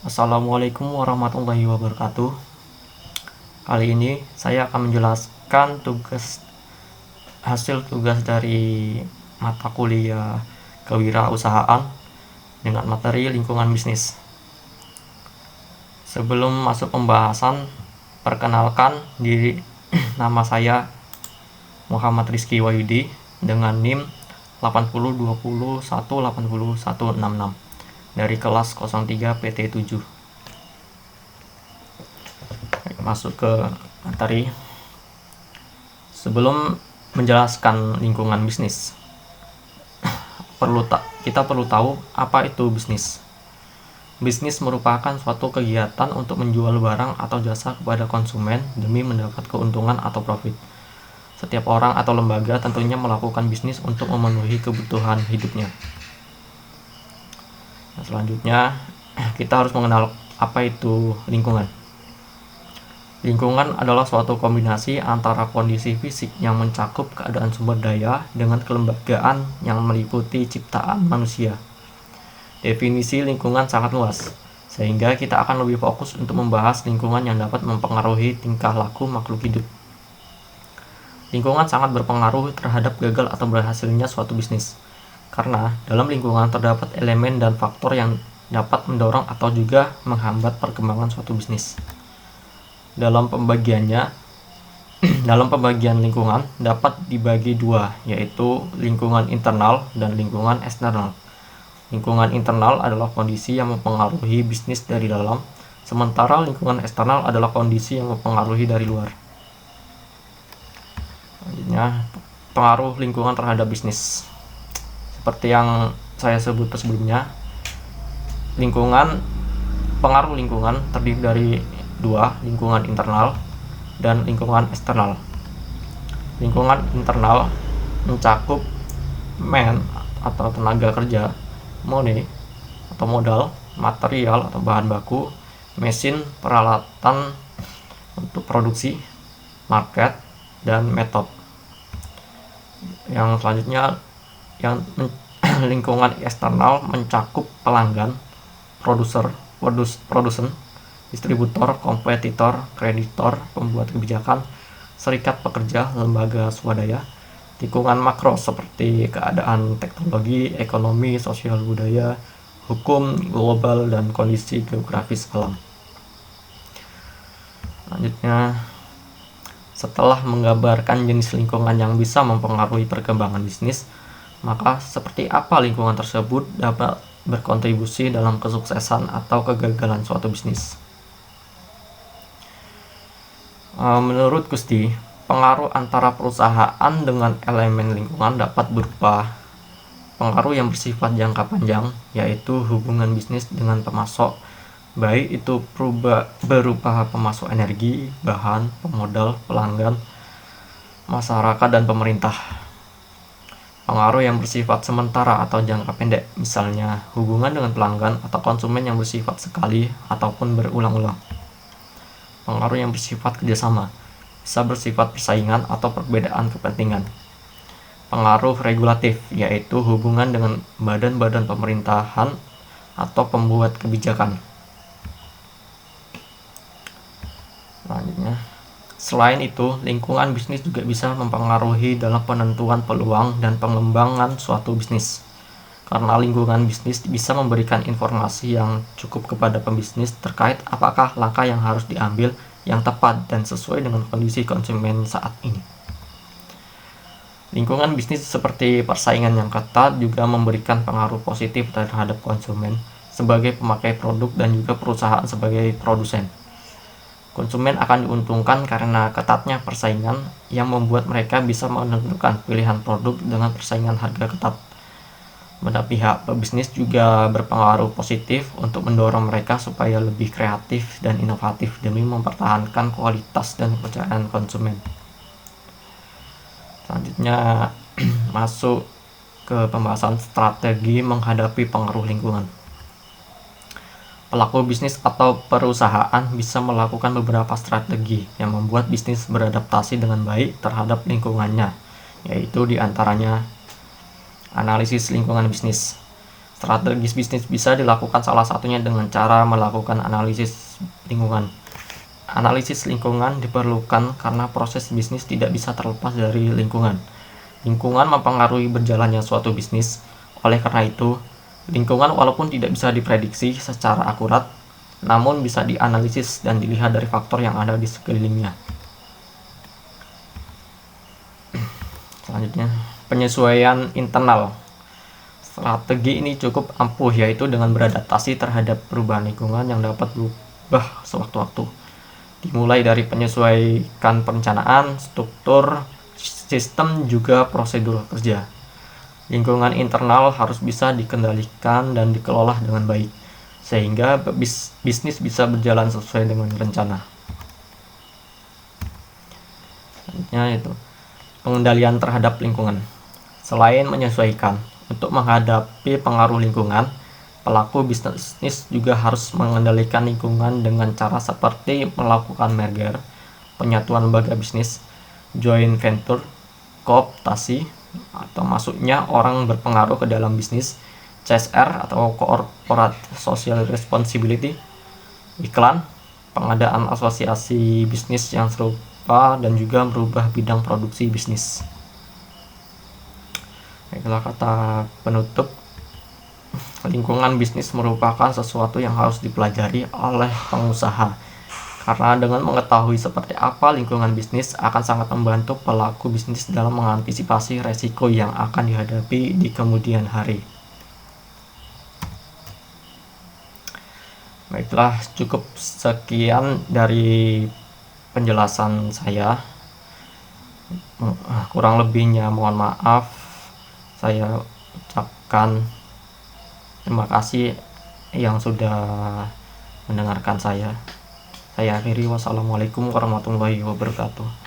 Assalamualaikum warahmatullahi wabarakatuh. Kali ini saya akan menjelaskan hasil tugas dari mata kuliah kewirausahaan dengan materi lingkungan bisnis. Sebelum masuk pembahasan, perkenalkan diri. Nama saya Muhammad Rizky Wahyudi dengan NIM 8020180166 dari kelas 03 PT7. Masuk ke materi. Sebelum menjelaskan lingkungan bisnis, kita perlu tahu apa itu bisnis. Bisnis merupakan suatu kegiatan untuk menjual barang atau jasa kepada konsumen demi mendapat keuntungan atau profit. Setiap orang atau lembaga tentunya melakukan bisnis untuk memenuhi kebutuhan hidupnya. Selanjutnya, kita harus mengenal apa itu lingkungan. Lingkungan adalah suatu kombinasi antara kondisi fisik yang mencakup keadaan sumber daya dengan kelembagaan yang meliputi ciptaan manusia. Definisi lingkungan sangat luas, sehingga kita akan lebih fokus untuk membahas lingkungan yang dapat mempengaruhi tingkah laku makhluk hidup. Lingkungan sangat berpengaruh terhadap gagal atau berhasilnya suatu bisnis, karena dalam lingkungan terdapat elemen dan faktor yang dapat mendorong atau juga menghambat perkembangan suatu bisnis. Dalam pembagian lingkungan dapat dibagi dua, yaitu lingkungan internal dan lingkungan eksternal. Lingkungan internal adalah kondisi yang mempengaruhi bisnis dari dalam, sementara lingkungan eksternal adalah kondisi yang mempengaruhi dari luar. Selanjutnya, pengaruh lingkungan terhadap bisnis. Seperti yang saya sebut sebelumnya, pengaruh lingkungan terdiri dari dua, lingkungan internal dan lingkungan eksternal. Lingkungan internal mencakup atau tenaga kerja, money atau modal, material atau bahan baku, mesin, peralatan untuk produksi, market, dan metode. Yang selanjutnya, lingkungan eksternal mencakup pelanggan, produsen, distributor, kompetitor, kreditor, pembuat kebijakan, serikat pekerja, lembaga swadaya. Lingkungan makro seperti keadaan teknologi, ekonomi, sosial budaya, hukum global, dan kondisi geografis alam. Selanjutnya, setelah menggambarkan jenis lingkungan yang bisa mempengaruhi perkembangan bisnis, maka seperti apa lingkungan tersebut dapat berkontribusi dalam kesuksesan atau kegagalan suatu bisnis. Menurut Gusti, pengaruh antara perusahaan dengan elemen lingkungan dapat berupa pengaruh yang bersifat jangka panjang, yaitu hubungan bisnis dengan pemasok, baik itu berupa pemasok energi, bahan, pemodal, pelanggan, masyarakat, dan pemerintah. Pengaruh yang bersifat sementara atau jangka pendek, misalnya hubungan dengan pelanggan atau konsumen yang bersifat sekali ataupun berulang-ulang. Pengaruh yang bersifat kerjasama, bisa bersifat persaingan atau perbedaan kepentingan. Pengaruh regulatif, yaitu hubungan dengan badan-badan pemerintahan atau pembuat kebijakan. Selanjutnya, selain itu, lingkungan bisnis juga bisa mempengaruhi dalam penentuan peluang dan pengembangan suatu bisnis. Karena lingkungan bisnis bisa memberikan informasi yang cukup kepada pembisnis terkait apakah langkah yang harus diambil yang tepat dan sesuai dengan kondisi konsumen saat ini. Lingkungan bisnis seperti persaingan yang ketat juga memberikan pengaruh positif terhadap konsumen sebagai pemakai produk dan juga perusahaan sebagai produsen. Konsumen akan diuntungkan karena ketatnya persaingan yang membuat mereka bisa menentukan pilihan produk dengan persaingan harga ketat. Pada pihak pebisnis juga berpengaruh positif untuk mendorong mereka supaya lebih kreatif dan inovatif demi mempertahankan kualitas dan kepercayaan konsumen. Selanjutnya masuk ke pembahasan strategi menghadapi pengaruh lingkungan. Pelaku bisnis atau perusahaan bisa melakukan beberapa strategi yang membuat bisnis beradaptasi dengan baik terhadap lingkungannya, yaitu diantaranya analisis lingkungan bisnis. Strategis bisnis bisa dilakukan salah satunya dengan cara melakukan analisis lingkungan. Analisis lingkungan diperlukan karena proses bisnis tidak bisa terlepas dari lingkungan. Lingkungan mempengaruhi berjalannya suatu bisnis. Oleh karena itu, lingkungan walaupun tidak bisa diprediksi secara akurat, namun bisa dianalisis dan dilihat dari faktor yang ada di sekelilingnya. Selanjutnya, penyesuaian internal. Strategi ini cukup ampuh, yaitu dengan beradaptasi terhadap perubahan lingkungan yang dapat berubah sewaktu-waktu. Dimulai dari penyesuaikan perencanaan, struktur, sistem, juga prosedur kerja. Lingkungan internal harus bisa dikendalikan dan dikelola dengan baik, sehingga bisnis bisa berjalan sesuai dengan rencana. Selanjutnya itu pengendalian terhadap lingkungan. Selain menyesuaikan, untuk menghadapi pengaruh lingkungan, pelaku bisnis juga harus mengendalikan lingkungan dengan cara seperti melakukan merger, penyatuan lembaga bisnis, joint venture, kooptasi, atau masuknya orang berpengaruh ke dalam bisnis, CSR atau Corporate Social Responsibility, iklan, pengadaan asosiasi bisnis yang serupa, dan juga merubah bidang produksi bisnis. Baiklah, kata penutup, lingkungan bisnis merupakan sesuatu yang harus dipelajari oleh pengusaha, karena dengan mengetahui seperti apa lingkungan bisnis akan sangat membantu pelaku bisnis dalam mengantisipasi resiko yang akan dihadapi di kemudian hari. Baiklah, cukup sekian dari penjelasan saya. Kurang lebihnya mohon maaf. Saya ucapkan terima kasih yang sudah mendengarkan saya. Saya akhiri, wassalamualaikum warahmatullahi wabarakatuh.